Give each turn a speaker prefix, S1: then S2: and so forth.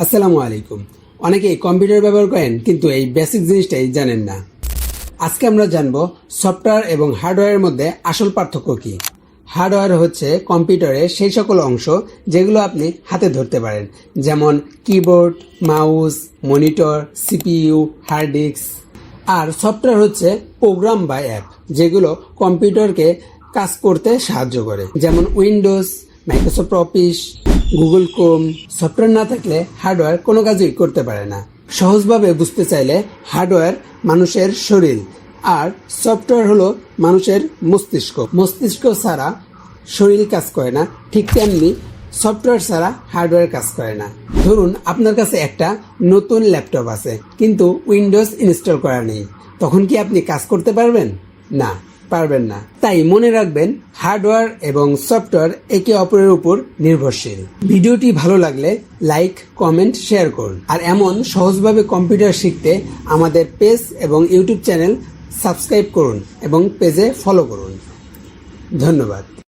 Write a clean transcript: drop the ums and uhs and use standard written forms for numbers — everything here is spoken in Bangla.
S1: আসসালামু আলাইকুম। অনেকেই কম্পিউটার ব্যবহার করেন কিন্তু এই বেসিক জিনিসটাই জানেন না। আজকে আমরা জানবো সফটওয়্যার এবং হার্ডওয়্যারের মধ্যে আসল পার্থক্য কি। হার্ডওয়্যার হচ্ছে কম্পিউটারের সেই সকল অংশ যেগুলো আপনি হাতে ধরতে পারেন, যেমন keyboard, mouse, monitor, CPU, hard disk. আর সফটওয়্যার হচ্ছে প্রোগ্রাম বা অ্যাপ যেগুলো কম্পিউটারকে কাজ করতে সাহায্য করে, যেমন Windows, Microsoft office, Google Chrome. Software না থাকলে হার্ডওয়্যার কোনো কাজই করতে পারে না। সহজভাবে বুঝতে চাইলে হার্ডওয়্যার মানুষের শরীর আর সফটওয়্যার হলো মানুষের মস্তিষ্ক। মস্তিষ্ক ছাড়া শরীর কাজ করে না, ঠিক তেমনি সফটওয়্যার ছাড়া হার্ডওয়্যার কাজ করে না। ধরুন আপনার কাছে একটা নতুন ল্যাপটপ আছে কিন্তু উইন্ডোজ ইনস্টল করা নেই, তখন কি আপনি কাজ করতে পারবেন? না, পারবেন না। তাই মনে রাখবেন, হার্ডওয়্যার এবং সফটওয়্যার একে অপরের উপর নির্ভরশীল। ভিডিওটি ভালো লাগলে লাইক, কমেন্ট, শেয়ার করুন। আর এমন সহজভাবে কম্পিউটার শিখতে আমাদের পেজ এবং ইউটিউব চ্যানেল সাবস্ক্রাইব করুন এবং পেজে ফলো করুন। ধন্যবাদ।